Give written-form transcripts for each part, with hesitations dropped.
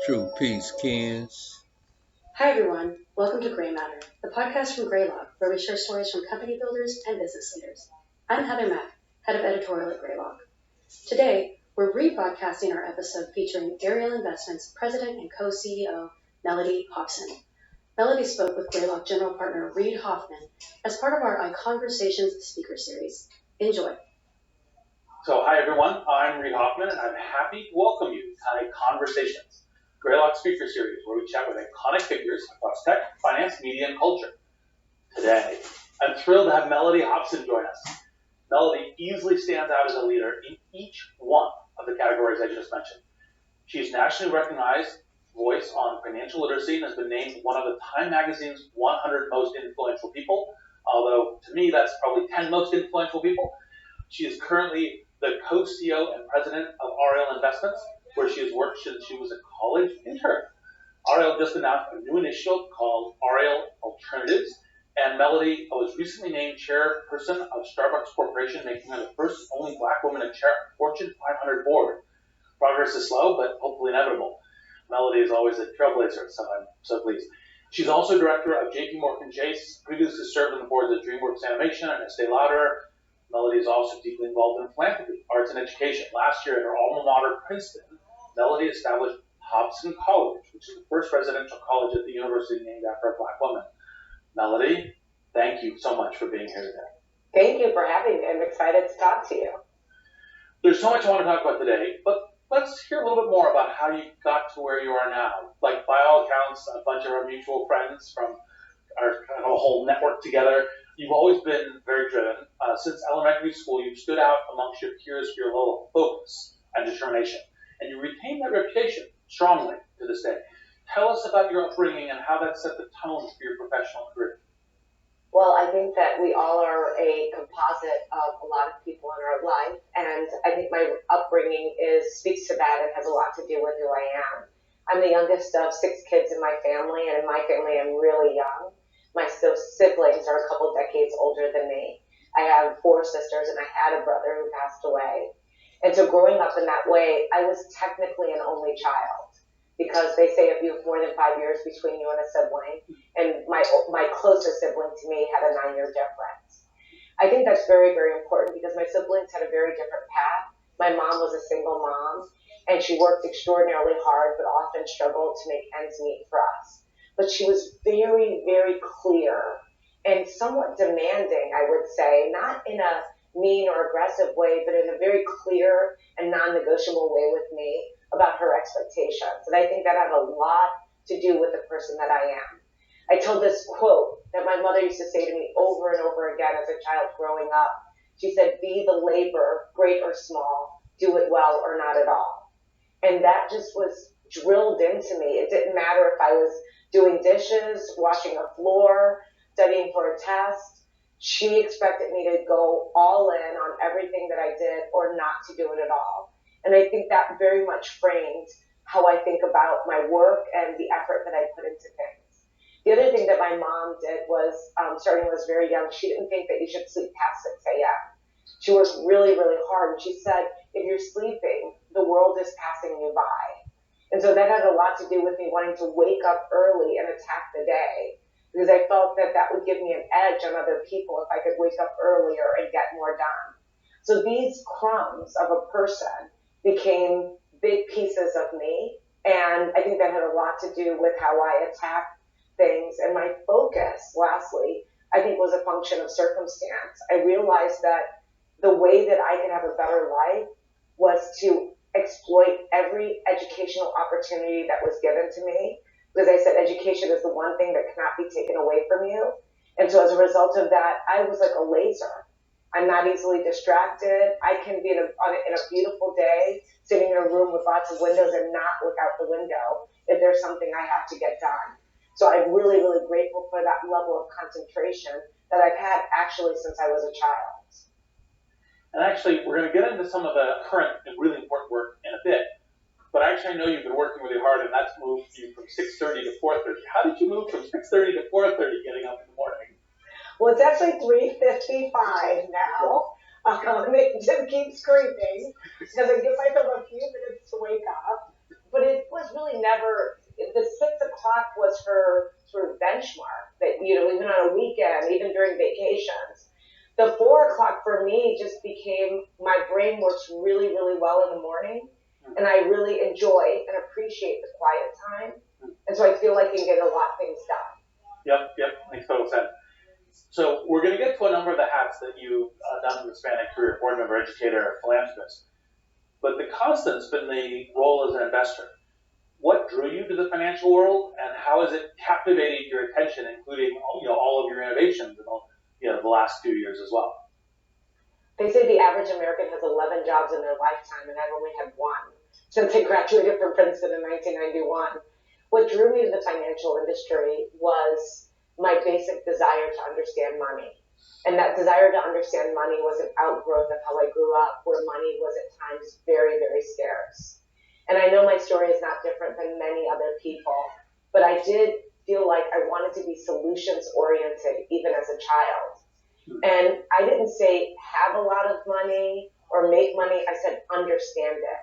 True peace, Kens. Hi everyone, welcome to Gray Matter, the podcast from Greylock, where we share stories from company builders and business leaders. I'm Heather Mack, head of editorial at Greylock. Today, we're rebroadcasting our episode featuring Ariel Investments president and co-CEO Mellody Hobson. Mellody spoke with Greylock general partner Reid Hoffman as part of our iConversations speaker series. Enjoy. So hi everyone, I'm Reid Hoffman and I'm happy to welcome you to iConversations, Greylock speaker series where we chat with iconic figures across tech, finance, media, and culture. Today, I'm thrilled to have Mellody Hobson join us. Mellody easily stands out as a leader in each one of the categories I just mentioned. She's nationally recognized voice on financial literacy and has been named one of the Time Magazine's 100 most influential people, although to me that's probably 10 most influential people. She is currently the co-CEO and president of Ariel Investments, where she has worked since she was a college intern. Ariel just announced a new initiative called Ariel Alternatives, and Mellody was recently named chairperson of Starbucks Corporation, making her the first and only black woman to chair a Fortune 500 board. Progress is slow, but hopefully inevitable. Mellody is always a trailblazer, so I'm so pleased. She's also director of JP Morgan Chase, previously served on the boards of DreamWorks Animation and Estee Lauder. Mellody is also deeply involved in philanthropy, arts, and education. Last year at her alma mater, Princeton, Mellody established Hobson College, which is the first residential college at the university named after a black woman. Mellody, thank you so much for being here today. Thank you for having me. I'm excited to talk to you. There's so much I want to talk about today, but let's hear a little bit more about how you got to where you are now. Like, by all accounts, a bunch of our mutual friends from our kind of a whole network together. You've always been very driven. Since elementary school, you've stood out amongst your peers for your level of focus and determination, and you retain that reputation strongly to this day. Tell us about your upbringing and how that set the tone for your professional career. Well, I think that we all are a composite of a lot of people in our life, and I think my upbringing speaks to that and has a lot to do with who I am. I'm the youngest of 6 kids in my family, and in my family I'm really young. My siblings are a couple decades older than me. I have 4 sisters, and I had a brother who passed away. And so growing up in that way, I was technically an only child, because they say if you have more than 5 years between you and a sibling, and my closest sibling to me had a 9-year difference. I think that's very, very important because my siblings had a very different path. My mom was a single mom, and she worked extraordinarily hard, but often struggled to make ends meet for us. But she was very, very clear and somewhat demanding, I would say, not in a mean or aggressive way, but in a very clear and non-negotiable way with me about her expectations. And I think that had a lot to do with the person that I am. I told this quote that my mother used to say to me over and over again as a child growing up. She said, "Be the labor, great or small, do it well or not at all." And that just was drilled into me. It didn't matter if I was doing dishes, washing a floor, studying for a test. She expected me to go all in on everything that I did or not to do it at all. And I think that very much framed how I think about my work and the effort that I put into things. The other thing that my mom did was, starting when I was very young, she didn't think that you should sleep past 6 a.m. She worked really, really hard. And she said, if you're sleeping, the world is passing you by. And so that had a lot to do with me wanting to wake up early and attack the day, because I felt that that would give me an edge on other people if I could wake up earlier and get more done. So these crumbs of a person became big pieces of me, and I think that had a lot to do with how I attack things. And my focus, lastly, I think was a function of circumstance. I realized that the way that I could have a better life was to exploit every educational opportunity that was given to me, because I said education is the one thing that cannot be taken away from you. And so as a result of that, I was like a laser. I'm not easily distracted. I can be in a beautiful day, sitting in a room with lots of windows and not look out the window if there's something I have to get done. So I'm really, really grateful for that level of concentration that I've had actually since I was a child. And actually, we're going to get into some of the current and really important work in a bit. But actually, I know you've been working really hard, and that's moved you from 6:30 to 4:30. How did you move from 6:30 to 4:30 getting up in the morning? Well, it's actually 3:55 now. It just keeps creeping because I give myself a few minutes to wake up. But it was really the 6 o'clock was her sort of benchmark that, even on a weekend, even during vacations. The 4 o'clock for me just became, my brain works really, really well in the morning, and I really enjoy and appreciate the quiet time. And so I feel like I can get a lot of things done. Yep, makes total sense. So we're going to get to a number of the hats that you've done in the span of career, board member, educator, philanthropist. But the constant's been the role as an investor. What drew you to the financial world, and how has it captivated your attention, including all of your innovations in the last few years as well? They say the average American has 11 jobs in their lifetime, and I've only had one since I graduated from Princeton in 1991. What drew me to the financial industry was my basic desire to understand money. And that desire to understand money was an outgrowth of how I grew up, where money was at times very, very scarce. And I know my story is not different than many other people, but I did feel like I wanted to be solutions oriented even as a child. And I didn't say have a lot of money or make money, I said understand it.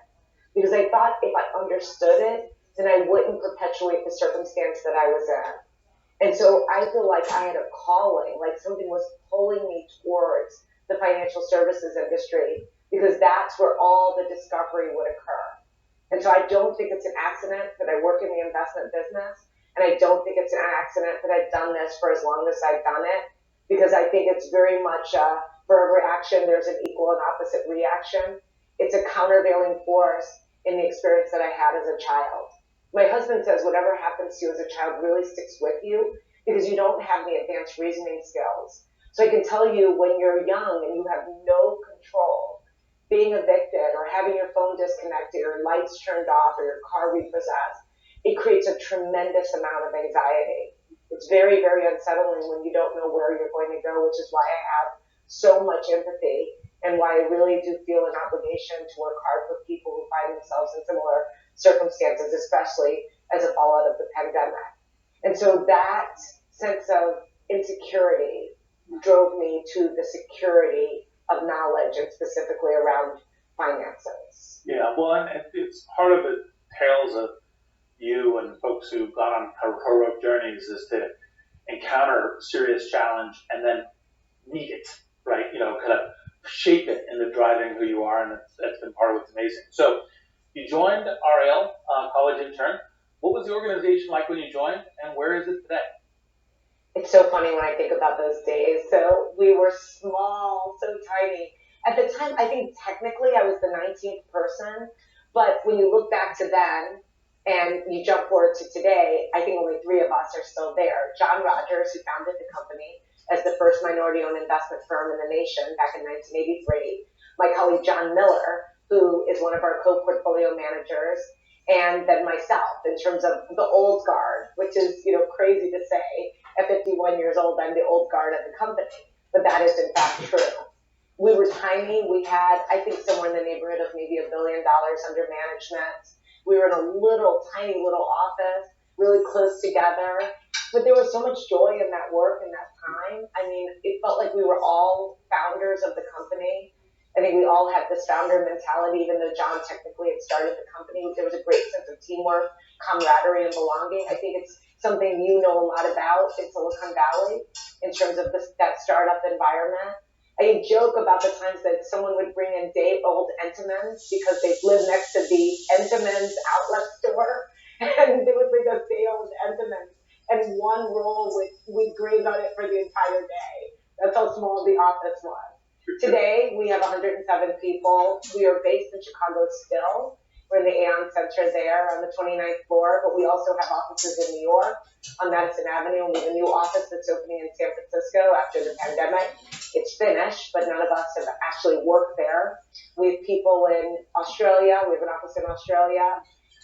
Because I thought if I understood it, then I wouldn't perpetuate the circumstance that I was in. And so I feel like I had a calling, like something was pulling me towards the financial services industry, because that's where all the discovery would occur. And so I don't think it's an accident that I work in the investment business, and I don't think it's an accident that I've done this for as long as I've done it, because I think it's very much for every action, there's an equal and opposite reaction. It's a countervailing force in the experience that I had as a child. My husband says whatever happens to you as a child really sticks with you because you don't have the advanced reasoning skills. So I can tell you, when you're young and you have no control, being evicted or having your phone disconnected or lights turned off or your car repossessed, it creates a tremendous amount of anxiety. It's very, very unsettling when you don't know where you're going to go, which is why I have so much empathy and why I really do feel an obligation to work hard for people who find themselves in similar circumstances, especially as a fallout of the pandemic. And so that sense of insecurity drove me to the security of knowledge, and specifically around finances. Yeah, well, and it's part of the tales of you and folks who've gone on heroic journeys is to encounter serious challenge and then meet it, right? Kind of shape it into driving who you are, and that's been part of what's amazing. So you joined RL, college intern. What was the organization like when you joined, and where is it today? It's so funny when I think about those days. So we were small, so tiny. At the time, I think technically I was the 19th person, but when you look back to then and you jump forward to today, I think only 3 of us are still there. John Rogers, who founded the company as the first minority-owned investment firm in the nation back in 1983, my colleague John Miller, who is one of our co-portfolio managers, and then myself in terms of the old guard, which is, crazy to say. At 51 years old, I'm the old guard of the company, but that is in fact true. We were tiny. We had, I think, somewhere in the neighborhood of maybe $1 billion under management. We were in a tiny little office, really close together, but there was so much joy in that work and that time. I mean, it felt like we were all founders of the company. I think we all had this founder mentality, even though John technically had started the company. There was a great sense of teamwork, camaraderie, and belonging. I think it's something you know a lot about in Silicon Valley in terms of that startup environment. I joke about the times that someone would bring in day-old Entenmann's because they lived next to the Entenmann's outlet store, and they would bring us day-old Entenmann's, and one roll we'd graze on it for the entire day. That's how small the office was. Today, we have 107 people. We are based in Chicago still. We're in the Aon Center there on the 29th floor, but we also have offices in New York on Madison Avenue. We have a new office that's opening in San Francisco after the pandemic. It's finished, but none of us have actually worked there. We have people in Australia. We have an office in Australia.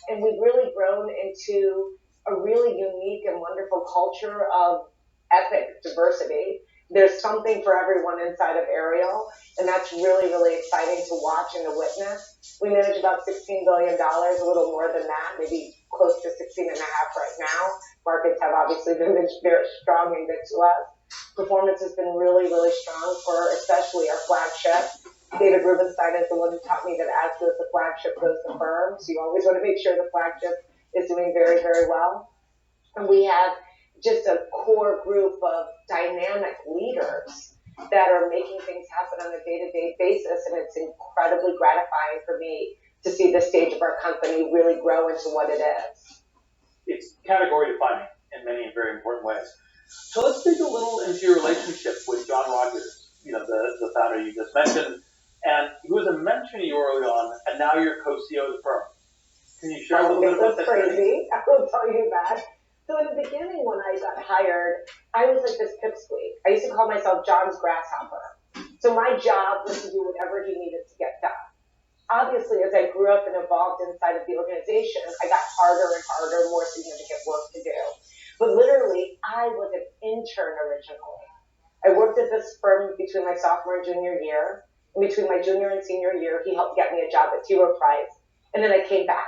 And we've really grown into a really unique and wonderful culture of ethnic diversity. There's something for everyone inside of Ariel, and that's really, really exciting to watch and to witness. We manage about $16 billion, a little more than that, maybe close to 16 and a half right now. Markets have obviously been very strong and good to us. Performance has been really, really strong for especially our flagship. David Rubenstein is the one who taught me that as goes the flagship goes the firm. So you always want to make sure the flagship is doing very, very well. And we have just a core group of dynamic leaders that are making things happen on a day-to-day basis. And it's incredibly gratifying for me to see the stage of our company really grow into what it is. It's category defining in many very important ways. So let's dig a little into your relationship with John Rogers, the founder you just mentioned, and he was a mentor to you early on, and now you're co-CEO of the firm. Can you share a little bit about that? Crazy. I will tell you that. So in the beginning, when I got hired, I was like this pipsqueak. I used to call myself John's grasshopper. So my job was to do whatever he needed to get done. Obviously, as I grew up and evolved inside of the organization, I got harder and harder, more significant work to do. But literally, I was an intern originally. I worked at this firm between my sophomore and junior year. And between my junior and senior year, he helped get me a job at T. Rowe Price. And then I came back.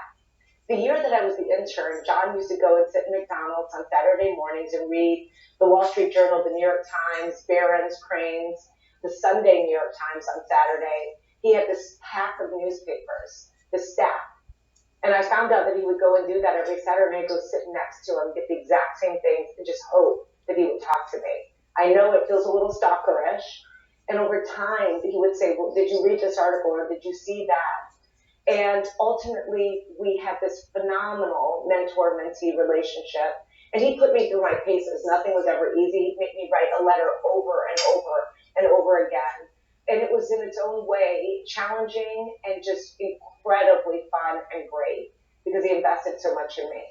The year that I was the intern, John used to go and sit in McDonald's on Saturday mornings and read the Wall Street Journal, the New York Times, Barron's, Crane's, the Sunday New York Times on Saturday. He had this pack of newspapers, the stack. And I found out that he would go and do that every Saturday, and I'd go sit next to him, get the exact same things, and just hope that he would talk to me. I know it feels a little stalkerish. And over time, he would say, well, did you read this article, or did you see that? And ultimately, we had this phenomenal mentor-mentee relationship. And he put me through my paces. Nothing was ever easy. He'd make me write a letter over and over and over again. And it was in its own way challenging and just incredibly fun and great because he invested so much in me.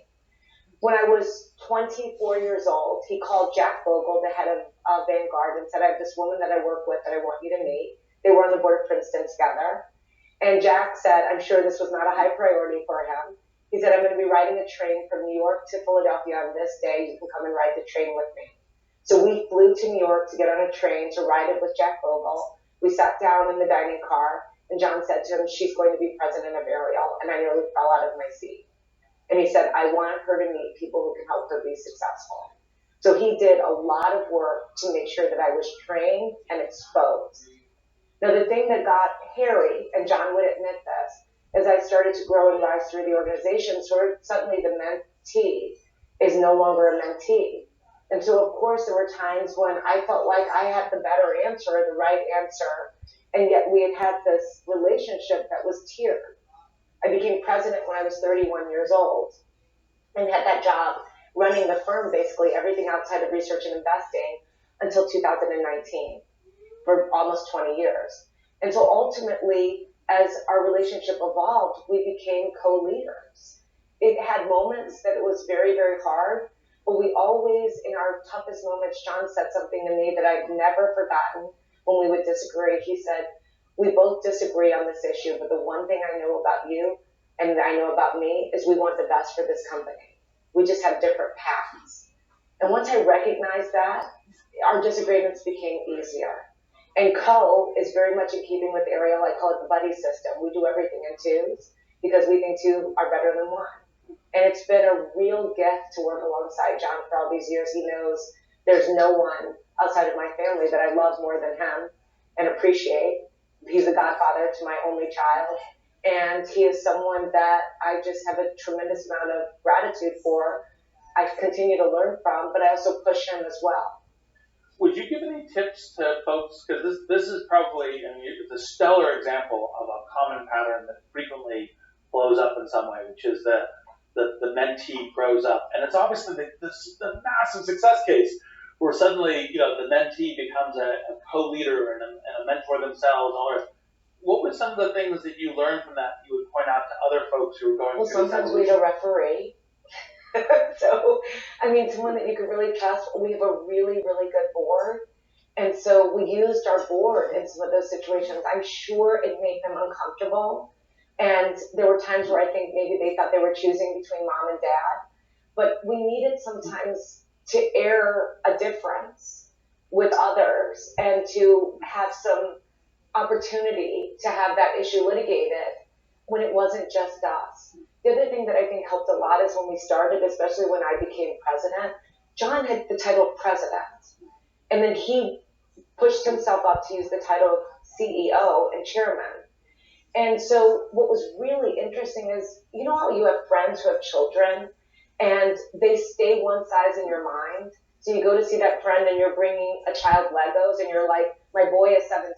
When I was 24 years old, he called Jack Bogle, the head of Vanguard, and said, I have this woman that I work with that I want you to meet. They were on the board of Princeton together. And Jack said, I'm sure this was not a high priority for him. He said, I'm going to be riding a train from New York to Philadelphia on this day. You can come and ride the train with me. So we flew to New York to get on a train to ride it with Jack Bogle. We sat down in the dining car, and John said to him, she's going to be president of Ariel. And I nearly fell out of my seat. And he said, I want her to meet people who can help her be successful. So he did a lot of work to make sure that I was trained and exposed. Now, the thing that got hairy, and John would admit this, as I started to grow and rise through the organization, suddenly the mentee is no longer a mentee. And so, of course, there were times when I felt like I had the better answer, the right answer, and yet we had this relationship that was tiered. I became president when I was 31 years old and had that job running the firm, basically everything outside of research and investing, until 2019. For almost 20 years. And so ultimately, as our relationship evolved, we became co-leaders. It had moments that it was very, very hard, but we always, in our toughest moments, John said something to me that I've never forgotten when we would disagree. He said, we both disagree on this issue, but the one thing I know about you and I know about me is we want the best for this company. We just have different paths. And once I recognized that, our disagreements became easier. And co is very much in keeping with Ariel. I call it the buddy system. We do everything in twos because we think two are better than one. And it's been a real gift to work alongside John for all these years. He knows there's no one outside of my family that I love more than him and appreciate. He's a godfather to my only child. And he is someone that I just have a tremendous amount of gratitude for. I continue to learn from, but I also push him as well. Would you give any tips to folks, because this is probably, it's a stellar example of a common pattern that frequently blows up in some way, which is the mentee grows up. And it's obviously the massive success case where suddenly, the mentee becomes a co-leader and a mentor themselves. What were some of the things that you learned from that you would point out to other folks who are going through this? Well, sometimes we need a referee. So, someone that you can really trust. We have a really, really good board. And so we used our board in some of those situations. I'm sure it made them uncomfortable. And there were times where I think maybe they thought they were choosing between mom and dad. But we needed sometimes to air a difference with others and to have some opportunity to have that issue litigated when it wasn't just us. The other thing that I think helped a lot is when we started, especially when I became president, John had the title of president. And then he pushed himself up to use the title of CEO and chairman. And so what was really interesting is, you know how you have friends who have children and they stay one size in your mind? So you go to see that friend and you're bringing a child Legos and you're like, my boy is 17.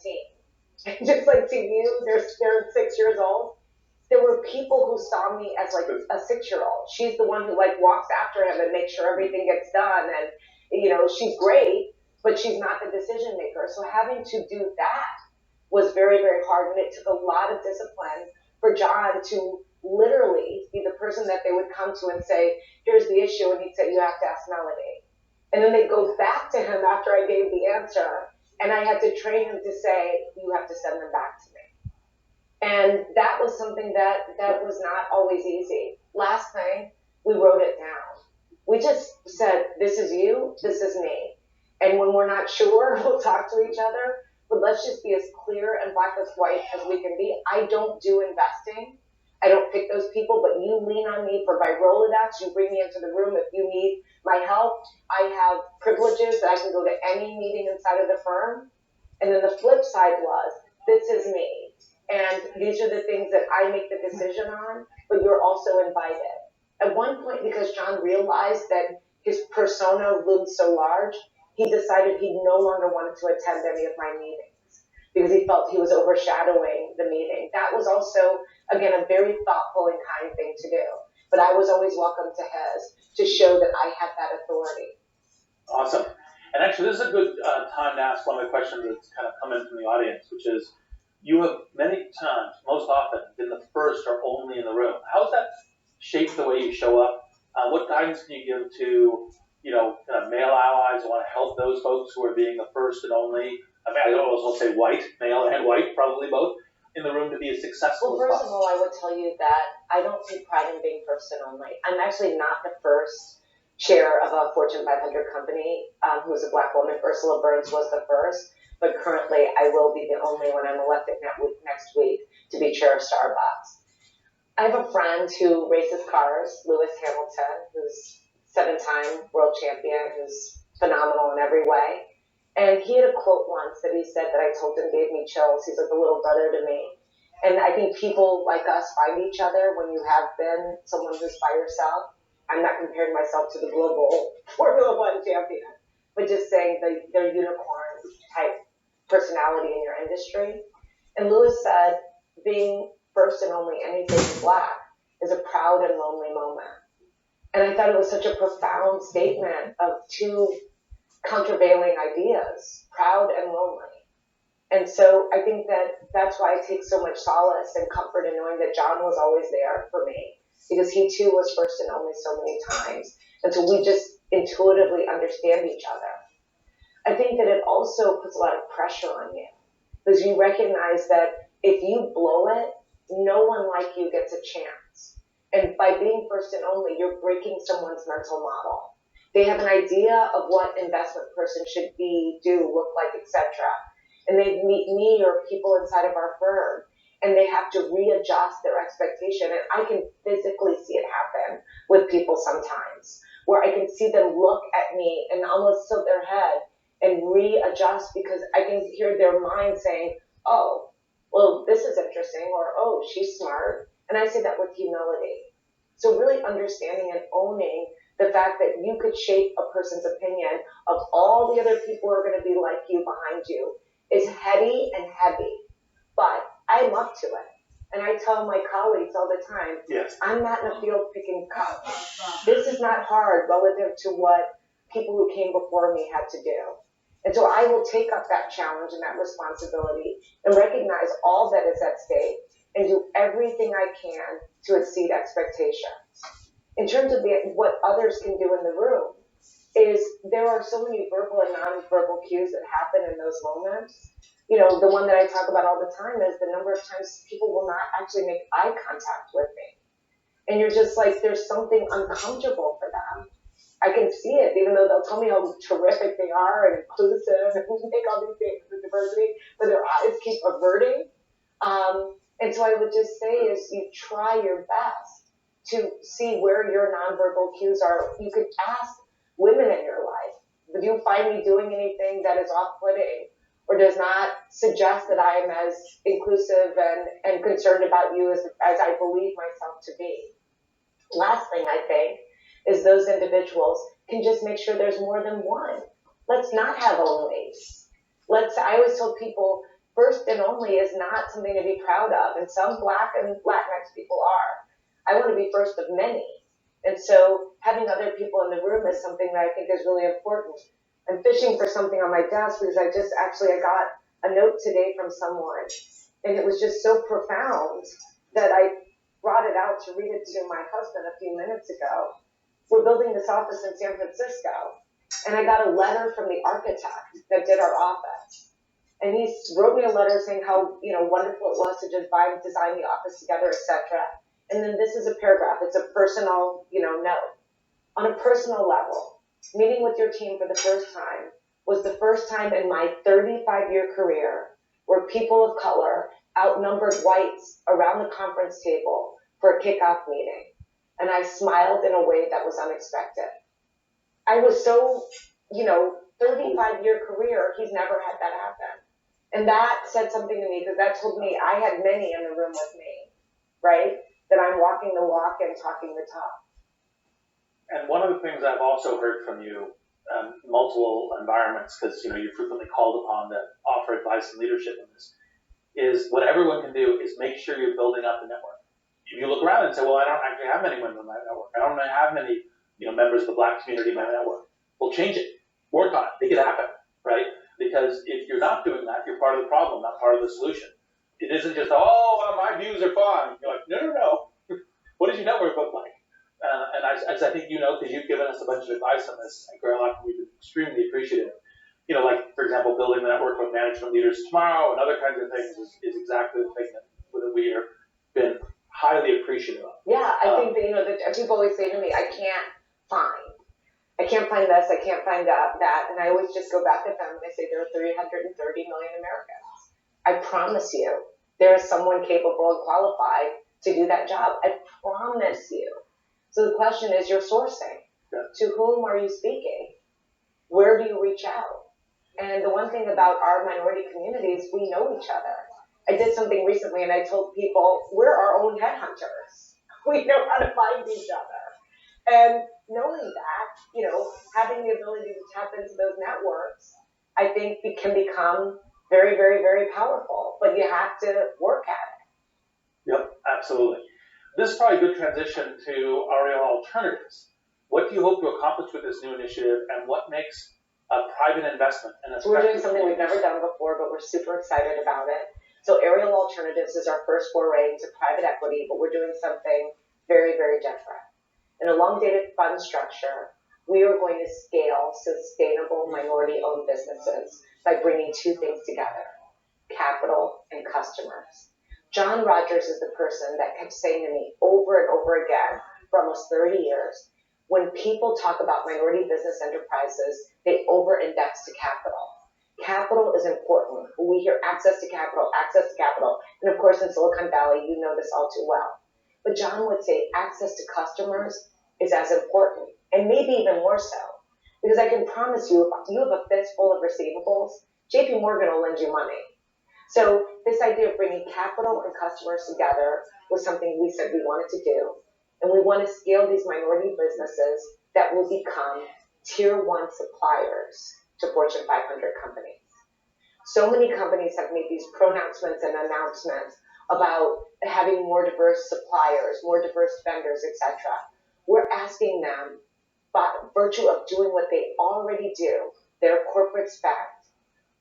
And just like to you, they're 6 years old. There were people who saw me as like a 6 year old. She's the one who like walks after him and makes sure everything gets done. And, she's great, but she's not the decision maker. So having to do that was very, very hard. And it took a lot of discipline for John to literally be the person that they would come to and say, here's the issue. And he'd say, you have to ask Mellody. And then they'd go back to him after I gave the answer. And I had to train him to say, you have to send them back to me. And that was something that was not always easy. Last thing, we wrote it down. We just said, this is you, this is me. And when we're not sure, we'll talk to each other. But let's just be as clear and black as white as we can be. I don't do investing. I don't pick those people, but you lean on me for my Rolodex. You bring me into the room if you need my help. I have privileges that I can go to any meeting inside of the firm. And then the flip side was, this is me. And these are the things that I make the decision on, but you're also invited. At one point, because John realized that his persona loomed so large, he decided he no longer wanted to attend any of my meetings because he felt he was overshadowing the meeting. That was also, again, a very thoughtful and kind thing to do. But I was always welcome to his to show that I had that authority. Awesome. And actually, this is a good time to ask one of the questions that's kind of come in from the audience, which is, you have many times, most often, been the first or only in the room. How has that shaped the way you show up? What guidance can you give to, kind of male allies who want to help those folks who are being the first and only? I mean, I don't also say white, male and white, probably both, in the room to be as successful as possible. Well, first of all, I would tell you that I don't take pride in being first and only. I'm actually not the first chair of a Fortune 500 company who's a black woman. Ursula Burns was the first. But currently, I will be the only when I'm elected next week to be chair of Starbucks. I have a friend who races cars, Lewis Hamilton, who's 7-time world champion, who's phenomenal in every way. And he had a quote once that he said that I told him gave me chills. He's like a little brother to me. And I think people like us find each other when you have been someone who's by yourself. I'm not comparing myself to the global Formula One champion, but just saying they're unicorn type personality in your industry. And Lewis said, being first and only anything black is a proud and lonely moment. And I thought it was such a profound statement of two countervailing ideas, proud and lonely. And so I think that's why I take so much solace and comfort in knowing that John was always there for me, because he too was first and only so many times. And so we just intuitively understand each other. I think that it also puts a lot of pressure on you because you recognize that if you blow it, no one like you gets a chance. And by being first and only, you're breaking someone's mental model. They have an idea of what investment person should be, do, look like, etc. And they meet me or people inside of our firm, and they have to readjust their expectation. And I can physically see it happen with people sometimes, where I can see them look at me and almost tilt their head and readjust because I can hear their mind saying, oh, well, this is interesting, or, oh, she's smart. And I say that with humility. So really understanding and owning the fact that you could shape a person's opinion of all the other people who are going to be like you behind you is heady and heavy. But I'm up to it. And I tell my colleagues all the time, yes, I'm not in a field picking cups. This is not hard relative to what people who came before me had to do. And so I will take up that challenge and that responsibility and recognize all that is at stake and do everything I can to exceed expectations. In terms of what others can do in the room, is there are so many verbal and nonverbal cues that happen in those moments. The one that I talk about all the time is the number of times people will not actually make eye contact with me. And you're just like, there's something uncomfortable for them. I can see it, even though they'll tell me how terrific they are and inclusive and make all these things with diversity, but their eyes keep averting. And so I would just say is you try your best to see where your nonverbal cues are. You could ask women in your life, do you find me doing anything that is off-putting? or does not suggest that I am as inclusive and concerned about you as I believe myself to be. Last thing I think is those individuals can just make sure there's more than one. Let's not have onlys. I always tell people, first and only is not something to be proud of, and some Black and Latinx people are. I want to be first of many. And so having other people in the room is something that I think is really important. I'm fishing for something on my desk because I got a note today from someone, and it was just so profound that I brought it out to read it to my husband a few minutes ago. We're building this office in San Francisco, and I got a letter from the architect that did our office. And he wrote me a letter saying how, wonderful it was to just design the office together, etc. And then this is a paragraph. It's a personal, note. On a personal level, meeting with your team for the first time was the first time in my 35-year career where people of color outnumbered whites around the conference table for a kickoff meeting. And I smiled in a way that was unexpected. I was so, 35-year career, he's never had that happen. And that said something to me because that told me I had many in the room with me, right? That I'm walking the walk and talking the talk. And one of the things I've also heard from you, multiple environments, because you're frequently called upon to offer advice and leadership in this, is what everyone can do is make sure you're building up the network. If you look around and say, well, I don't actually have many women in my network. I don't have many members of the Black community in my network. Well, change it. Work on it. Make it happen, right? Because if you're not doing that, you're part of the problem, not part of the solution. It isn't just, my views are fine. You're like, no. What does your network look like? And as I think because you've given us a bunch of advice on this at Greylock, we've been extremely appreciative. Like, for example, building the network with management leaders tomorrow and other kinds of things is exactly the thing that we have been highly appreciative of. Yeah, I think that, people always say to me, I can't find this, I can't find that. And I always just go back to them and I say there are 330 million Americans. I promise you, there is someone capable and qualified to do that job. I promise you. So the question is, you're sourcing. Yeah. To whom are you speaking? Where do you reach out? And the one thing about our minority communities, we know each other. I did something recently and I told people, we're our own headhunters. We know how to find each other. And knowing that, having the ability to tap into those networks, I think can become very, very, very powerful. But you have to work at it. Yep, absolutely. This is probably a good transition to Ariel Alternatives. What do you hope to accomplish with this new initiative, and what makes a private investment an effective? We're doing something we've never done before, but we're super excited about it. So Ariel Alternatives is our first foray into private equity, but we're doing something very, very different. In a long-dated fund structure, we are going to scale sustainable minority-owned businesses by bringing two things together: capital and customers. John Rogers is the person that kept saying to me over and over again for almost 30 years, when people talk about minority business enterprises, they over-index to capital. Capital is important. When we hear access to capital, and of course in Silicon Valley, you know this all too well. But John would say access to customers is as important, and maybe even more so. Because I can promise you, if you have a fist full of receivables, JP Morgan will lend you money. So this idea of bringing capital and customers together was something we said we wanted to do. And we want to scale these minority businesses that will become tier 1 suppliers to Fortune 500 companies. So many companies have made these pronouncements and announcements about having more diverse suppliers, more diverse vendors, etc. We're asking them, by virtue of doing what they already do, their corporate spec,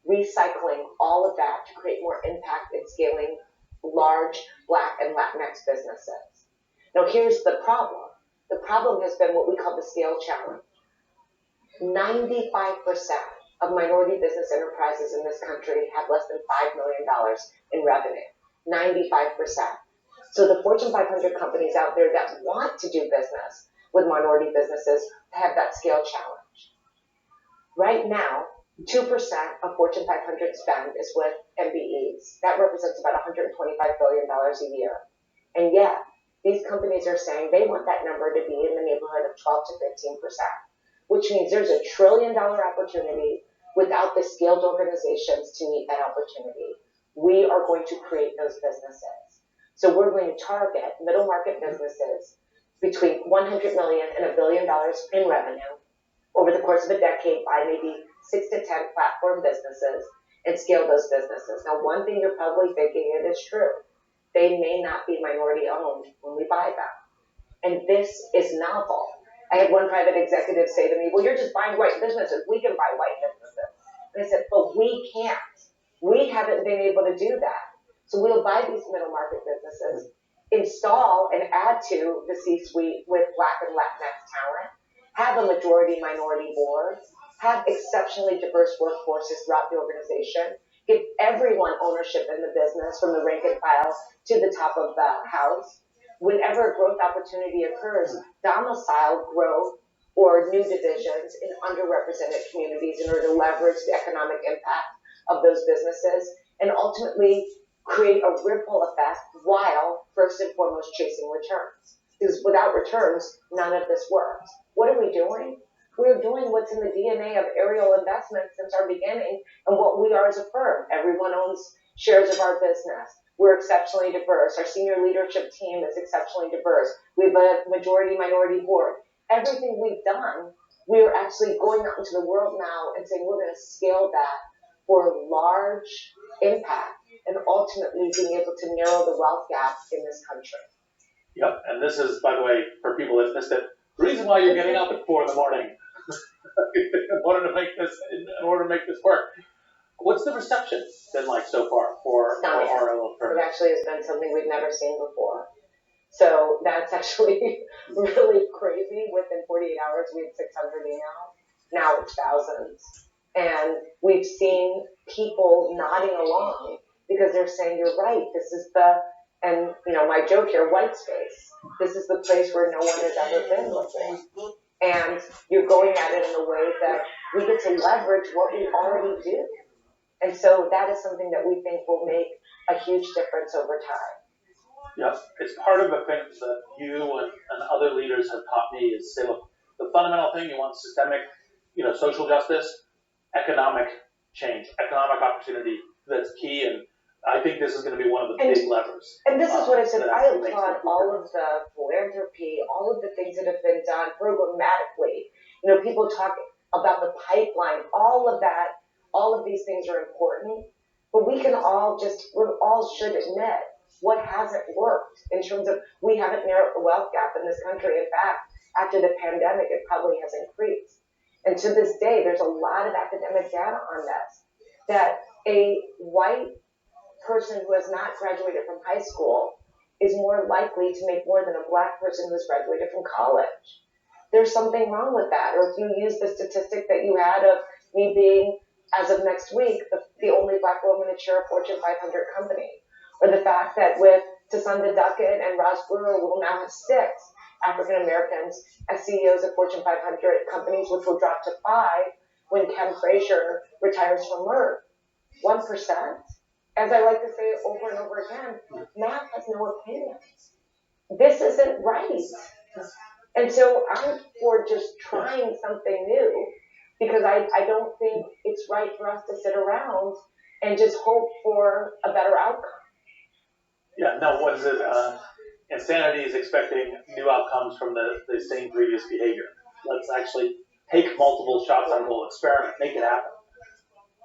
recycling all of that to create more impact in scaling large Black and Latinx businesses. Now here's the problem. The problem has been what we call the scale challenge. 95% of minority business enterprises in this country have less than $5 million in revenue. 95%. So the Fortune 500 companies out there that want to do business with minority businesses have that scale challenge. Right now, 2% of Fortune 500 spend is with MBEs. That represents about $125 billion a year. And yet, these companies are saying they want that number to be in the neighborhood of 12 to 15%, which means there's $1 trillion opportunity without the scaled organizations to meet that opportunity. We are going to create those businesses. So we're going to target middle market businesses between 100 million and $1 billion in revenue over the course of a decade by maybe 6 to 10 platform businesses and scale those businesses. Now, one thing you're probably thinking, it is true, they may not be minority owned when we buy them. And this is novel. I had one private executive say to me, well, you're just buying white businesses. We can buy white businesses. And I said, but we can't. We haven't been able to do that. So we'll buy these middle market businesses, install and add to the C-suite with Black and Latinx talent, have a majority minority board, have exceptionally diverse workforces throughout the organization, give everyone ownership in the business from the rank and file to the top of the house. Whenever a growth opportunity occurs, domicile growth or new divisions in underrepresented communities in order to leverage the economic impact of those businesses and ultimately create a ripple effect while first and foremost chasing returns. Because without returns, none of this works. What are we doing? We're doing what's in the DNA of Ariel Investments since our beginning and what we are as a firm. Everyone owns shares of our business. We're exceptionally diverse. Our senior leadership team is exceptionally diverse. We have a majority minority board. Everything we've done, we're actually going out into the world now and saying we're going to scale that for large impact and ultimately being able to narrow the wealth gap in this country. Yep, and this is, by the way, for people that missed it, the reason why you're getting up at 4 in the morning in order to make this work. What's the reception been like so far for our little firm? It actually has been something we've never seen before. So that's actually really crazy. Within 48 hours, we had 600 emails. Now it's thousands. And we've seen people nodding along because they're saying, you're right, this is and my joke here, white space. This is the place where no one has ever been before. And you're going at it in a way that we get to leverage what we already do. And so that is something that we think will make a huge difference over time. Yes, it's part of the things that you and other leaders have taught me is say, look, the fundamental thing, you want systemic, social justice, economic change, economic opportunity, that's key. And I think this is going to be one of the big levers. And this is what I said. I applaud all of the philanthropy, all of the things that have been done programmatically. People talk about the pipeline, all of that, all of these things are important, but we all should admit what hasn't worked in terms of we haven't narrowed the wealth gap in this country. In fact, after the pandemic, it probably has increased. And to this day, there's a lot of academic data on this, that a white person who has not graduated from high school is more likely to make more than a black person who has graduated from college. There's something wrong with that. Or if you use the statistic that you had of me being, as of next week, the only black woman to chair a Fortune 500 company, or the fact that with Tasunda Duckett and Raj Brewer, we'll now have 6 African Americans as CEOs of Fortune 500 companies, which will drop to 5 when Ken Frazier retires from Merck. 1%. As I like to say over and over again, math has no opinion. This isn't right. And so I'm for just trying something new because I don't think it's right for us to sit around and just hope for a better outcome. Yeah, no, what is it? Insanity is expecting new outcomes from the same previous behavior. Let's actually take multiple shots on goal, experiment, make it happen.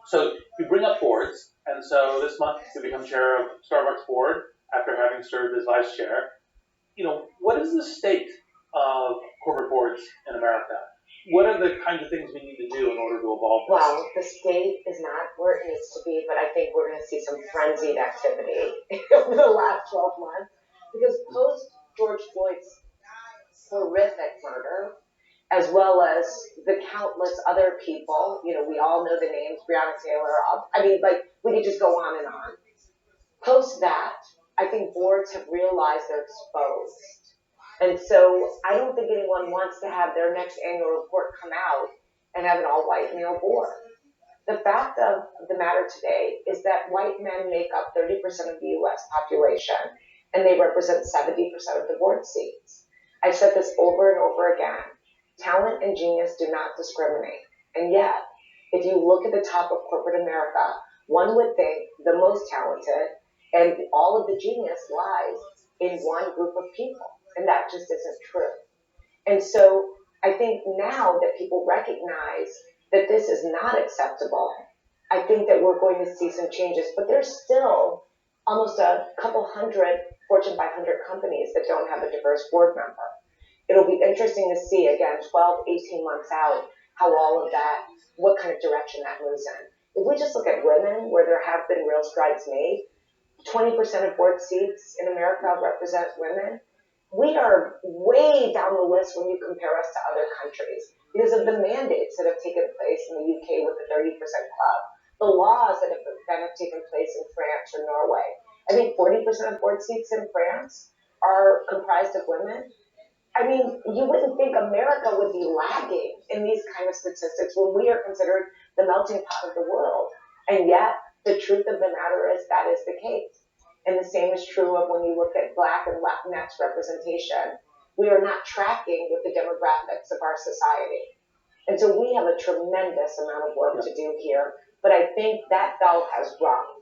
So you bring up boards, and so this month you become chair of Starbucks board after having served as vice chair. What is the state of corporate boards in America? What are the kinds of things we need to do in order to evolve this? Well, the state is not where it needs to be, but I think we're going to see some frenzied activity over the last 12 months because post George Floyd's horrific murder, as well as the countless other people, we all know the names, Breonna Taylor, we could just go on and on. Post that, I think boards have realized they're exposed. And so I don't think anyone wants to have their next annual report come out and have an all-white male board. The fact of the matter today is that white men make up 30% of the U.S. population, and they represent 70% of the board seats. I've said this over and over again. Talent and genius do not discriminate. And yet, If you look at the top of corporate America, one would think the most talented and all of the genius lies in one group of people. And that just isn't true. And so I think now that people recognize that this is not acceptable, I think that we're going to see some changes. But there's still almost a couple hundred Fortune 500 companies that don't have a diverse board member. It'll be interesting to see, again, 12, 18 months out, how all of that, what kind of direction that moves in. If we just look at women, where there have been real strides made, 20% of board seats in America represent women. We are way down the list when you compare us to other countries because of the mandates that have taken place in the UK with the 30% club, the laws that have taken place in France or Norway. I think 40% of board seats in France are comprised of women. I mean, you wouldn't think America would be lagging in these kind of statistics when we are considered the melting pot of the world. And yet, the truth of the matter is that is the case. And the same is true of when you look at Black and Latinx representation. We are not tracking with the demographics of our society. And so we have a tremendous amount of work to do here. But I think that bell has rung.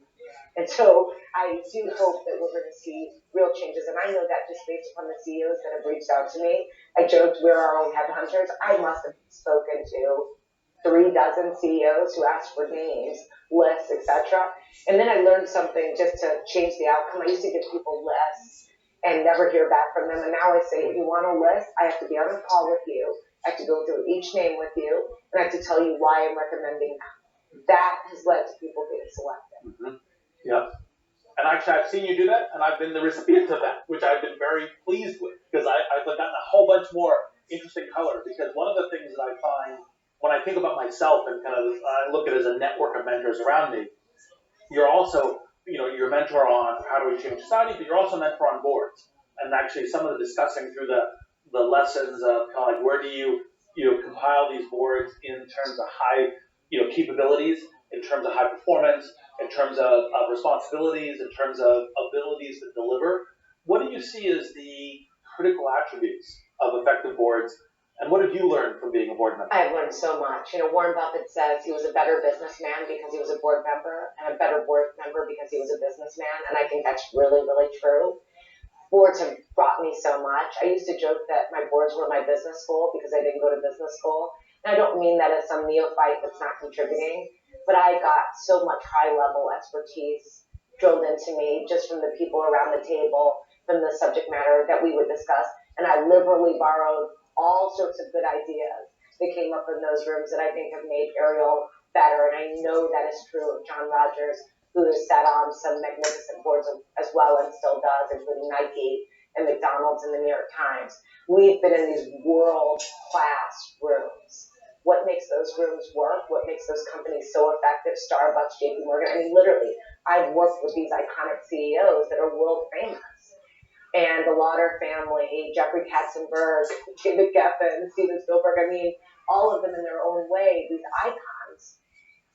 And so I do hope that we're going to see real changes. And I know that just based upon the CEOs that have reached out to me. I joked we're our own headhunters. I must have spoken to 36 CEOs who asked for names, lists, etc. And then I learned something just to change the outcome. I used to give people lists and never hear back from them. And now I say, if you want a list, I have to be on a call with you. I have to go through each name with you. And I have to tell you why I'm recommending them. That has led to people being selected. Mm-hmm. Yeah. And actually, I've seen you do that, and I've been the recipient of that, which I've been very pleased with, because I've gotten a whole bunch more interesting color. Because one of the things that I find when I think about myself and kind of I look at it as a network of mentors around me, you're also, you're a mentor on how do we change society, but you're also a mentor on boards. And actually, some of the discussing through the lessons of kind of like where do you compile these boards in terms of high capabilities, in terms of high performance, in terms of responsibilities, in terms of abilities to deliver. What do you see as the critical attributes of effective boards, and what have you learned from being a board member? I've learned so much. Warren Buffett says he was a better businessman because he was a board member, and a better board member because he was a businessman, and I think that's really, really true. Boards have brought me so much. I used to joke that my boards were my business school because I didn't go to business school. And I don't mean that as some neophyte that's not contributing, but I got so much high-level expertise drilled into me just from the people around the table, from the subject matter that we would discuss. And I liberally borrowed all sorts of good ideas that came up in those rooms that I think have made Ariel better. And I know that is true of John Rogers, who has sat on some magnificent boards as well and still does, including Nike and McDonald's and the New York Times. We've been in these world-class rooms. What makes those rooms work? What makes those companies so effective? Starbucks, JP Morgan. I mean, literally, I've worked with these iconic CEOs that are world famous. And the Lauder family, Jeffrey Katzenberg, David Geffen, Steven Spielberg, I mean, all of them in their own way, these icons.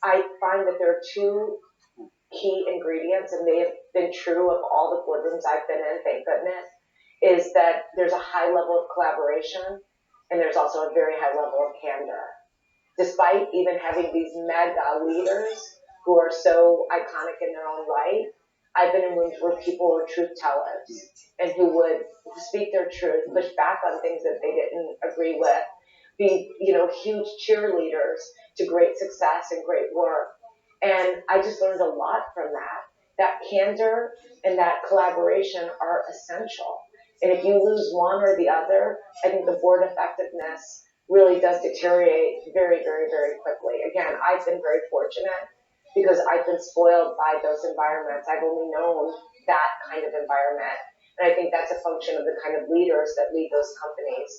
I find that there are two key ingredients, and they have been true of all the boardrooms I've been in, thank goodness, is that there's a high level of collaboration, and there's also a very high level of candor. Despite even having these mega leaders who are so iconic in their own right, I've been in rooms where people were truth tellers and who would speak their truth, push back on things that they didn't agree with, be, huge cheerleaders to great success and great work. And I just learned a lot from that. That candor and that collaboration are essential. And if you lose one or the other, I think the board effectiveness really does deteriorate very, very, very quickly. Again, I've been very fortunate because I've been spoiled by those environments. I've only known that kind of environment. And I think that's a function of the kind of leaders that lead those companies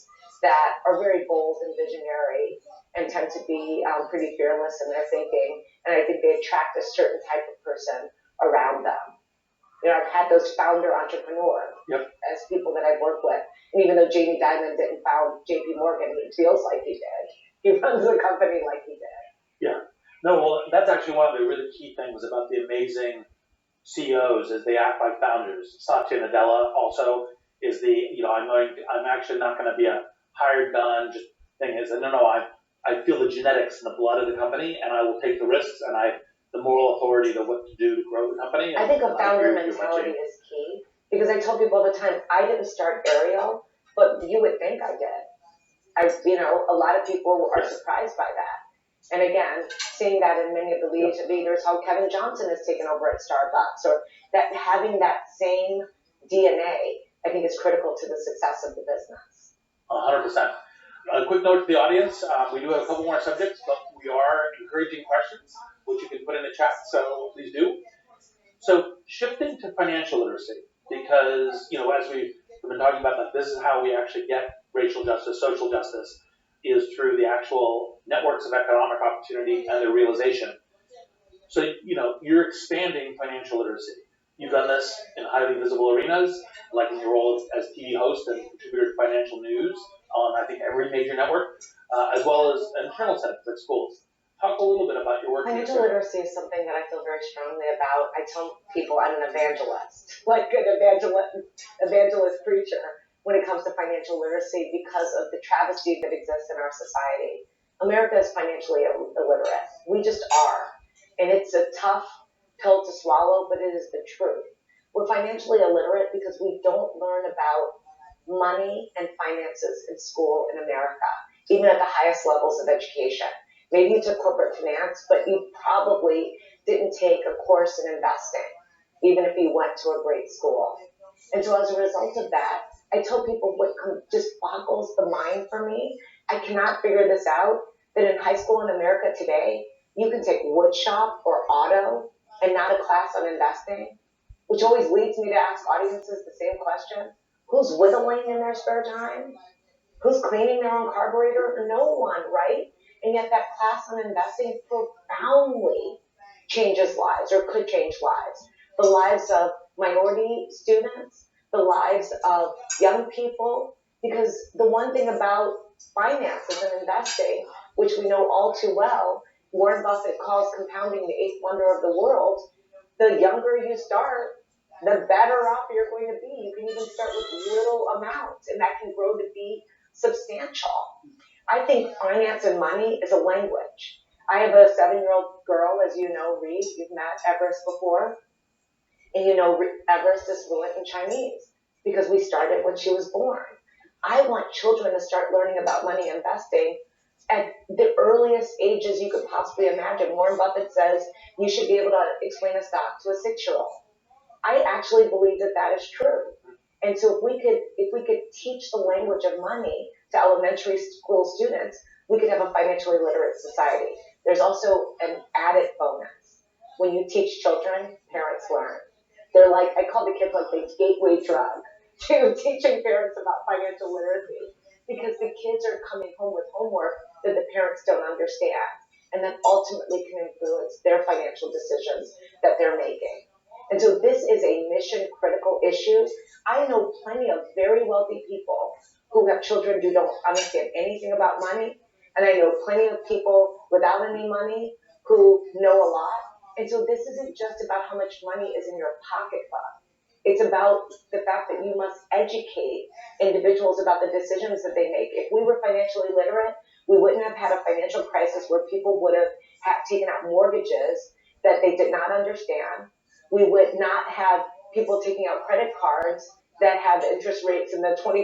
that are very bold and visionary and tend to be pretty fearless in their thinking. And I think they attract a certain type of person around them. I've had those founder entrepreneurs as people that I've worked with. And even though Jamie Dimon didn't found JP Morgan, he feels like he did. He runs the company like he did. Yeah. No, well, that's actually one of the really key things about the amazing CEOs is they act like founders. Satya Nadella also is I'm actually not going to be a hired gun just thing. Is no, I feel the genetics and the blood of the company, and I will take the risks, and the moral authority to what to do to grow the company. I think a founder mentality is key, because I tell people all the time, I didn't start Ariel, but you would think I did. A lot of people are surprised by that. And again, seeing that in many of the leaders, how Kevin Johnson has taken over at Starbucks, or that having that same DNA, I think is critical to the success of the business. 100%. A quick note to the audience, we do have a couple more subjects, but we are encouraging questions, which you can put in the chat, so please do. So shifting to financial literacy, because, as we've been talking about, that this is how we actually get racial justice, social justice, is through the actual networks of economic opportunity and their realization. So, you're expanding financial literacy. You've done this in highly visible arenas, like in your role as TV host and contributor to financial news on, I think, every major network, as well as internal settings like schools. Talk a little bit about your work. Financial literacy is something that I feel very strongly about. I tell people I'm an evangelist, like an evangelist preacher when it comes to financial literacy, because of the travesty that exists in our society. America is financially illiterate. We just are. And it's a tough pill to swallow, but it is the truth. We're financially illiterate because we don't learn about money and finances in school in America, even at the highest levels of education. Maybe you took corporate finance, but you probably didn't take a course in investing, even if you went to a great school. And so as a result of that, I tell people what just boggles the mind for me. I cannot figure this out, that in high school in America today, you can take wood shop or auto and not a class on investing, which always leads me to ask audiences the same question. Who's whittling in their spare time? Who's cleaning their own carburetor? No one, right? And yet that class on investing profoundly changes lives, or could change lives. The lives of minority students, the lives of young people, because the one thing about finances and investing, which we know all too well, Warren Buffett calls compounding the eighth wonder of the world. The younger you start, the better off you're going to be. You can even start with little amounts, and that can grow to be substantial. I think finance and money is a language. I have a 7-year-old girl, as you know, Reed. You've met Everest before. And Everest is fluent in Chinese because we started when she was born. I want children to start learning about money and investing at the earliest ages you could possibly imagine. Warren Buffett says you should be able to explain a stock to a 6-year-old. I actually believe that that is true. And so if we could teach the language of money to elementary school students, we could have a financially literate society. There's also an added bonus. When you teach children, parents learn. They're like, I call the kids like the gateway drug to teaching parents about financial literacy, because the kids are coming home with homework that the parents don't understand, and that ultimately can influence their financial decisions that they're making. And so this is a mission critical issue. I know plenty of very wealthy people who have children who don't understand anything about money. And I know plenty of people without any money who know a lot. And so this isn't just about how much money is in your pocketbook. It's about the fact that you must educate individuals about the decisions that they make. If we were financially literate, we wouldn't have had a financial crisis where people would have taken out mortgages that they did not understand. We would not have people taking out credit cards that have interest rates in the 25%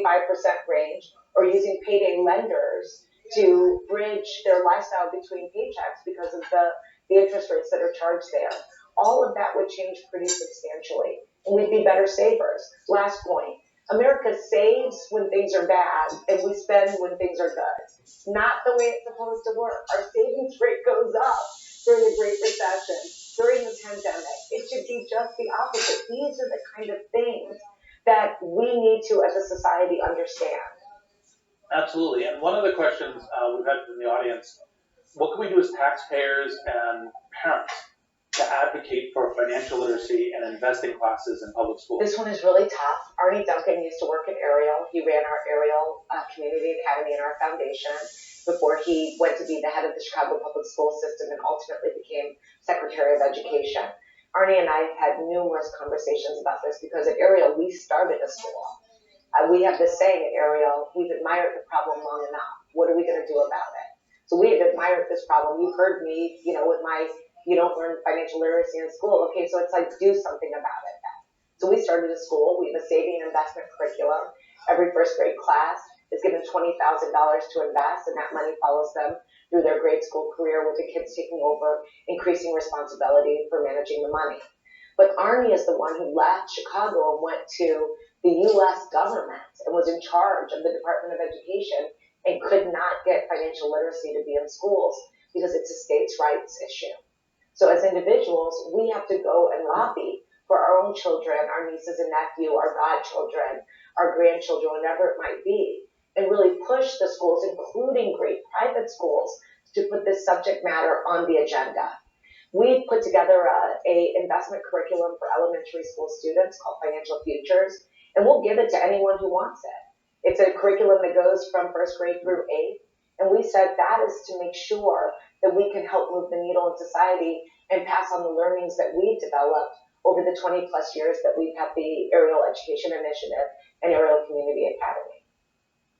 range, or using payday lenders to bridge their lifestyle between paychecks because of the interest rates that are charged there. All of that would change pretty substantially, and we'd be better savers. Last point. America saves when things are bad, and we spend when things are good. Not the way it's supposed to work. Our savings rate goes up during the Great Recession, during the pandemic. It should be just the opposite. These are the kind of things that we need to, as a society, understand. Absolutely. And one of the questions we've had from the audience, what can we do as taxpayers and parents to advocate for financial literacy and investing classes in public schools? This one is really tough. Arnie Duncan used to work at Ariel. He ran our Ariel Community Academy and our foundation before he went to be the head of the Chicago public school system and ultimately became Secretary of Education. Arnie and I have had numerous conversations about this, because at Ariel, we started a school. We have this saying at Ariel, we've admired the problem long enough. What are we going to do about it? So So we had admired this problem. You've heard me, with my, you don't learn financial literacy in school. Okay, so it's like, do something about it then. So we started a school. We have a saving and investment curriculum. Every first grade class is given $20,000 to invest, and that money follows them through their grade school career with the kids taking over, increasing responsibility for managing the money. But Arnie is the one who left Chicago and went to the U.S. government and was in charge of the Department of Education and could not get financial literacy to be in schools because it's a states' rights issue. So as individuals, we have to go and lobby for our own children, our nieces and nephews, our godchildren, our grandchildren, whatever it might be, and really push the schools, including great private schools, to put this subject matter on the agenda. We put together a investment curriculum for elementary school students called Financial Futures, and we'll give it to anyone who wants it. It's a curriculum that goes from first grade through eighth, and we said that is to make sure that we can help move the needle in society and pass on the learnings that we've developed over the 20 plus years that we've had the Aerial Education Initiative and Aerial Community Academy.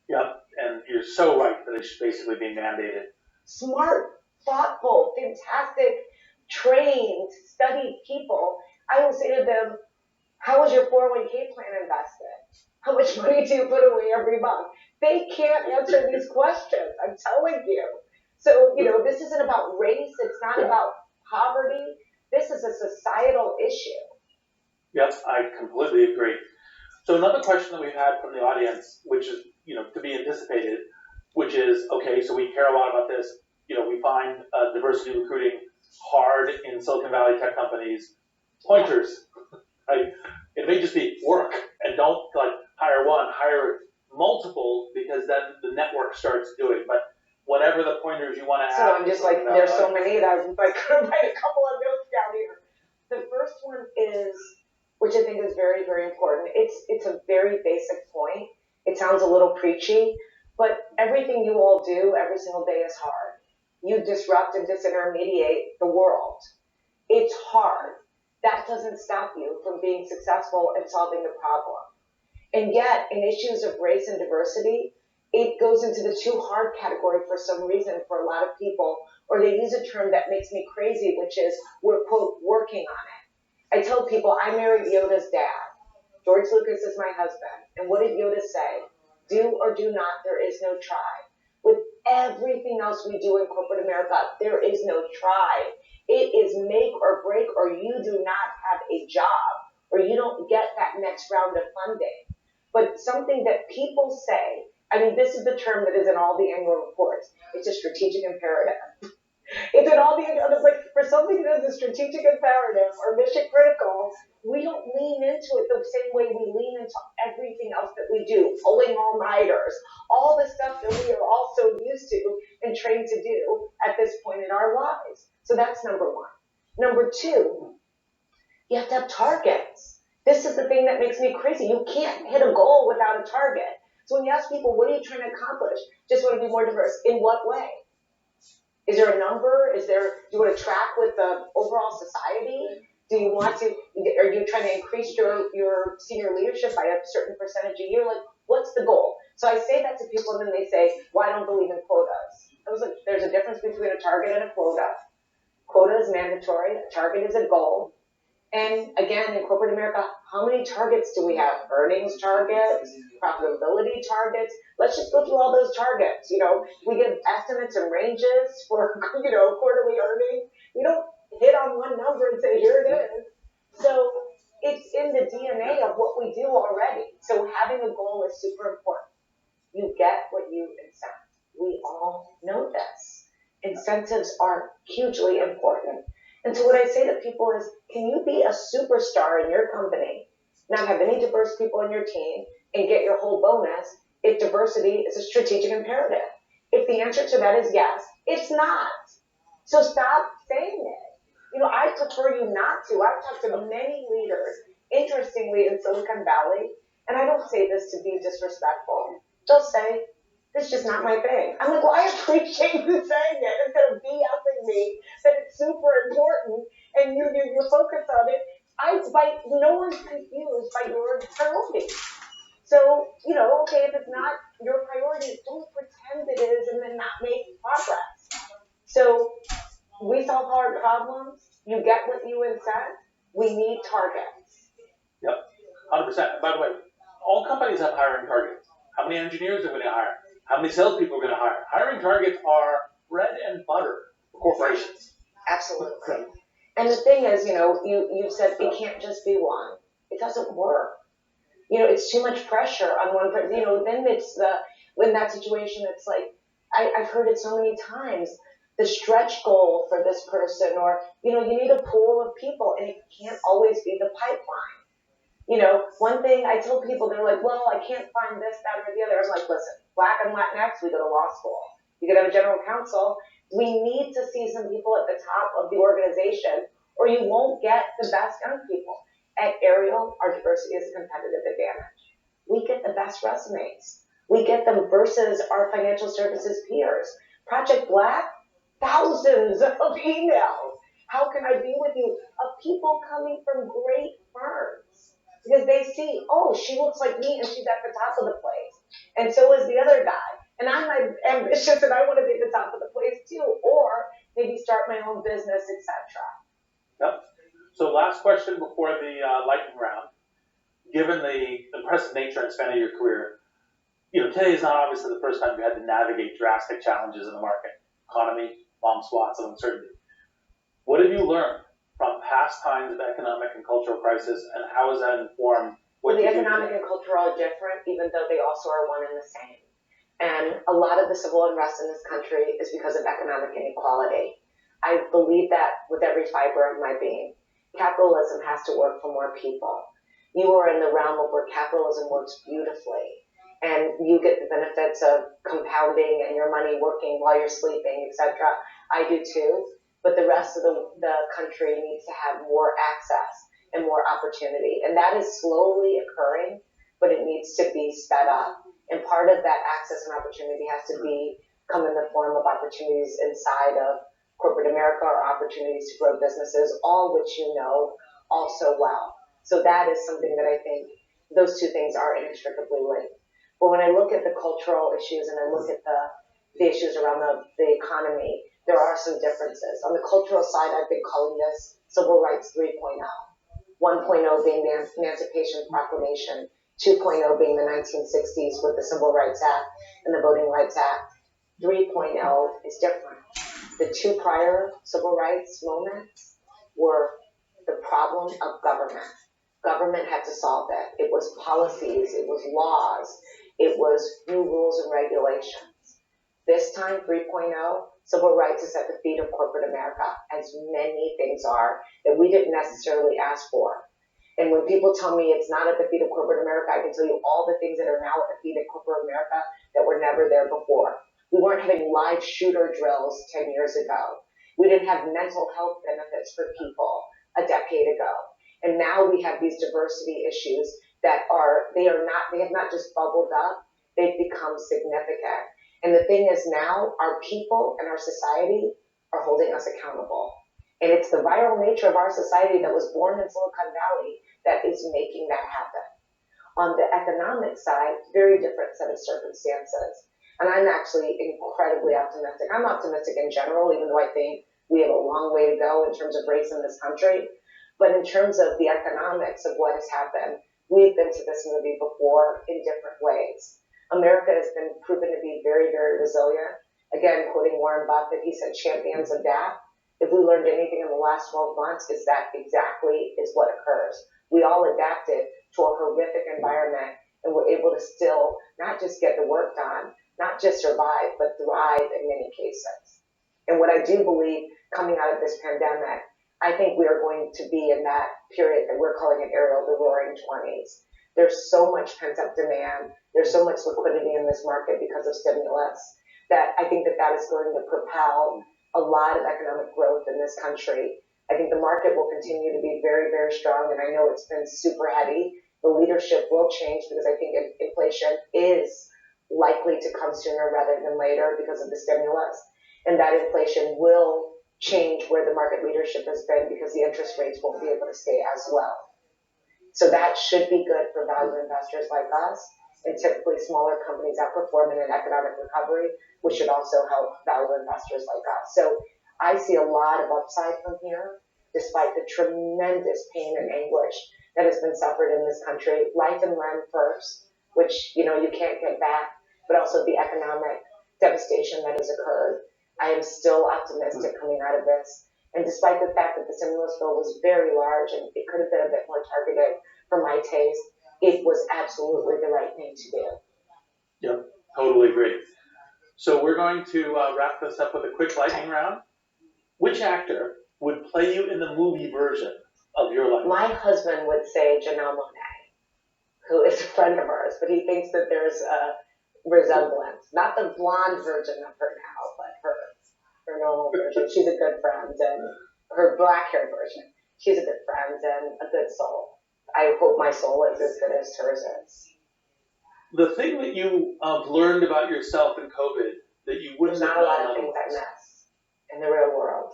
Yep, and you're so right that it should basically be mandated. Smart, thoughtful, fantastic, trained, studied people. I will say to them, how is your 401k plan invested? How much money do you put away every month? They can't answer these questions, I'm telling you. So, this isn't about race. It's not about poverty. This is a societal issue. Yep, I completely agree. So another question that we've had from the audience, which is, to be anticipated, which is, okay, so we care a lot about this. We find diversity recruiting hard in Silicon Valley tech companies. Pointers, right? It may just be work, and don't hire one, hire multiple, because then the network starts doing. But whatever the pointers you want to add. So I'm just there's so many that I'm going to write a couple of notes down here. The first one is, which I think is very, very important. It's a very basic point. It sounds a little preachy, but everything you all do every single day is hard. You disrupt and disintermediate the world. It's hard. That doesn't stop you from being successful and solving the problem. And yet, in issues of race and diversity, it goes into the too hard category for some reason for a lot of people, or they use a term that makes me crazy, which is we're, quote, working on it. I tell people I married Yoda's dad. George Lucas is my husband. And what did Yoda say? Do or do not, there is no try. With everything else we do in corporate America, there is no try. It is make or break, or you do not have a job, or you don't get that next round of funding. But something that people say, this is the term that is in all the annual reports. It's a strategic imperative. It's in all the other, for something that is a strategic imperative or mission critical, we don't lean into it the same way we lean into everything else that we do, pulling all-nighters, all the stuff that we are all so used to and trained to do at this point in our lives. So that's number one. Number two, you have to have targets. This is the thing that makes me crazy. You can't hit a goal without a target. So when you ask people, what are you trying to accomplish? Just want to be more diverse. In what way? Is there a number? Do you want to track with the overall society? Are you trying to increase your senior leadership by a certain percentage a year? What's the goal? So I say that to people and then they say, well, I don't believe in quotas. I was like, there's a difference between a target and a quota. Quota is mandatory. A target is a goal. And again, in corporate America, how many targets do we have? Earnings targets, profitability targets. Let's just go through all those targets. We give estimates and ranges for, quarterly earnings. We don't hit on one number and say, here it is. So it's in the DNA of what we do already. So having a goal is super important. You get what you incent. We all know this. Incentives are hugely important. And so what I say to people is, can you be a superstar in your company, not have any diverse people in your team, and get your whole bonus if diversity is a strategic imperative? If the answer to that is yes, it's not. So stop saying it. I prefer you not to. I've talked to many leaders, interestingly, in Silicon Valley, and I don't say this to be disrespectful. They'll say, it's just not my thing. I'm like, well, I appreciate you saying it instead of BSing me that it's super important and you're focused on it. No one's confused by your priorities. So, okay, if it's not your priority, don't pretend it is and then not make progress. problems, you get what you incent. We need targets. Yep, 100%. By the way, all companies have hiring targets. How many engineers are going to hire? How many salespeople are going to hire? Hiring targets are bread and butter for corporations. Absolutely. And the thing is, you said it can't just be one. It doesn't work. It's too much pressure on one person. Then in that situation, it's like, I've heard it so many times, the stretch goal for this person, or, you need a pool of people, and it can't always be the pipeline. One thing I tell people, they're like, well, I can't find this, that, or the other. I'm like, listen, Black and Latinx, we go to law school. You could have a general counsel. We need to see some people at the top of the organization, or you won't get the best young people. At Ariel, our diversity is a competitive advantage. We get the best resumes. We get them versus our financial services peers. Project Black, thousands of emails. How can I be with you? Of people coming from great firms. Because they see, oh, she looks like me and she's at the top of the place. And so is the other guy. And I'm ambitious and I want to be at the top of the place too. Or maybe start my own business, etc. Yep. So last question before the lightning round. Given the impressive nature and span of your career, today is not obviously the first time you had to navigate drastic challenges in the market, economy, long swaths of uncertainty. What have you learned from past times of economic and cultural crisis, and how has that informed what the you do economic today? and cultural are different, even though they also are one and the same. And a lot of the civil unrest in this country is because of economic inequality. I believe that with every fiber of my being. Capitalism has to work for more people. You are in the realm of where capitalism works beautifully, and you get the benefits of compounding and your money working while you're sleeping, etc. I do too, but the rest of the country needs to have more access and more opportunity, and that is slowly occurring, but it needs to be sped up. And part of that access and opportunity has to come in the form of opportunities inside of corporate America, or opportunities to grow businesses, all which all so well. So that is something that I think those two things are inextricably linked. But when I look at the cultural issues and I look at the issues around the economy, there are some differences. On the cultural side, I've been calling this Civil Rights 3.0. 1.0 being the Emancipation Proclamation, 2.0 being the 1960s with the Civil Rights Act and the Voting Rights Act. 3.0 is different. The two prior civil rights moments were the problem of government. Government had to solve it. It was policies, it was laws, it was new rules and regulations. This time, 3.0, civil rights is at the feet of corporate America, as many things are that we didn't necessarily ask for. And when people tell me it's not at the feet of corporate America, I can tell you all the things that are now at the feet of corporate America that were never there before. We weren't having live shooter drills 10 years ago. We didn't have mental health benefits for people a decade ago. And now we have these diversity issues that they have not just bubbled up, they've become significant. And the thing is now, our people and our society are holding us accountable. And it's the viral nature of our society that was born in Silicon Valley that is making that happen. On the economic side, very different set of circumstances. And I'm actually incredibly optimistic. I'm optimistic in general, even though I think we have a long way to go in terms of race in this country. But in terms of the economics of what has happened, we've been to this movie before in different ways. America has been proven to be very, very resilient. Again, quoting Warren Buffett, he said, champions adapt. If we learned anything in the last 12 months, is that exactly is what occurs. We all adapted to a horrific environment, and we're able to still not just get the work done, not just survive, but thrive in many cases. And what I do believe coming out of this pandemic, I think we are going to be in that period that we're calling it Ariel, the roaring 20s. There's so much pent-up demand. There's so much liquidity in this market because of stimulus that I think that is going to propel a lot of economic growth in this country. I think the market will continue to be very, very strong, and I know it's been super heady. The leadership will change because I think inflation is likely to come sooner rather than later because of the stimulus. And that inflation will change where the market leadership has been because the interest rates won't be able to stay as well. So that should be good for value investors like us. And typically smaller companies outperform in an economic recovery, which should also help value investors like us. So I see a lot of upside from here, despite the tremendous pain and anguish that has been suffered in this country, life and limb first, which, you can't get back, but also the economic devastation that has occurred. I am still optimistic coming out of this. And despite the fact that the stimulus bill was very large and it could have been a bit more targeted for my taste, it was absolutely the right thing to do. Yep, totally agree. So we're going to wrap this up with a quick lightning round. Which actor would play you in the movie version of your life? My husband would say Janelle Monáe, who is a friend of ours, but he thinks that there's a resemblance. Not the blonde version of her now, but her normal version. She's a good friend, and her black hair version. She's a good friend and a good soul. I hope my soul is as good as hers is. The thing that you learned about yourself in COVID that you wouldn't There's have not a lot known of things I otherwise. miss in the real world.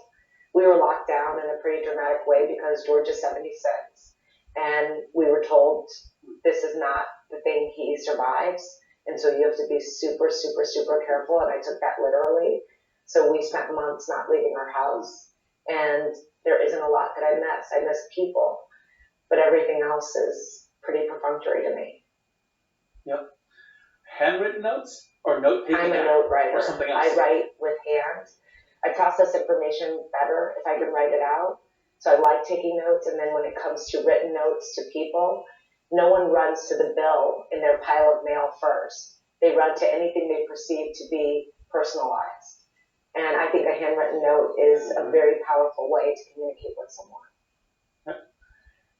We were locked down in a pretty dramatic way because George is 76. And we were told this is not the thing he survives. And so you have to be super, super, super careful. And I took that literally. So we spent months not leaving our house. And there isn't a lot that I miss. I miss people. But everything else is pretty perfunctory to me. Yep. Handwritten notes or note-taking I'm a app note writer. or something else? I write with hand. I process information better if I can write it out. So I like taking notes. And then when it comes to written notes to people, no one runs to the bill in their pile of mail first. They run to anything they perceive to be personalized. And I think a handwritten note is a very powerful way to communicate with someone.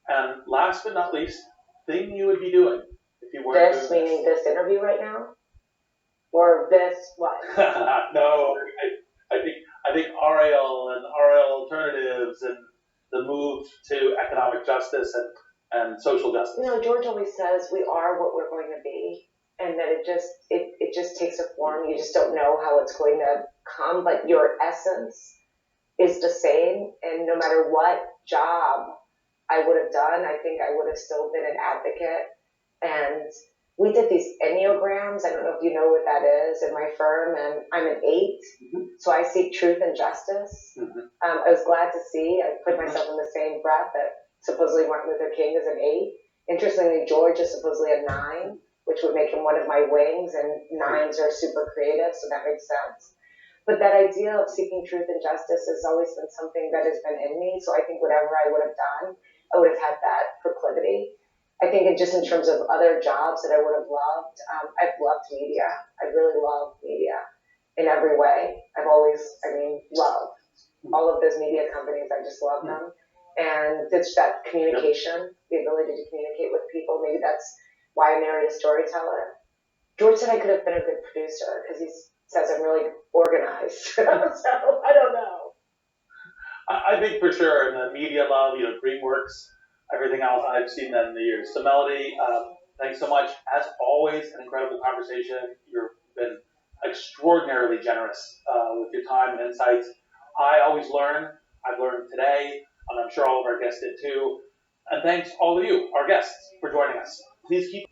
And last but not least, thing you would be doing if you weren't This, doing meaning this interview right now? Or this, what? No, I think RL and RL alternatives and the move to economic justice and social justice. George always says we are what we're going to be, and that it just takes a form. You just don't know how it's going to come, but your essence is the same. And no matter what job I would have done, I think I would have still been an advocate. And we did these Enneagrams. I don't know if you know what that is in my firm, and I'm an 8, so I seek truth and justice. I was glad to see, I put myself in the same breath that supposedly Martin Luther King is an 8. Interestingly, George is supposedly a 9, which would make him one of my wings, and 9s are super creative, so that makes sense. But that idea of seeking truth and justice has always been something that has been in me, so I think whatever I would have done, I would have had that proclivity. I think just in terms of other jobs that I would have loved, I've loved media. I really love media in every way. I've always, loved all of those media companies. I just love them. And it's that communication, the ability to communicate with people. Maybe that's why I married a storyteller. George said I could have been a good producer because he says I'm really organized. So I don't know. I think for sure in the media love, DreamWorks, everything else, I've seen that in the years. So Mellody, thanks so much. As always, an incredible conversation. You've been extraordinarily generous with your time and insights. I always learn. I've learned today, and I'm sure all of our guests did too. And thanks all of you, our guests, for joining us. Please keep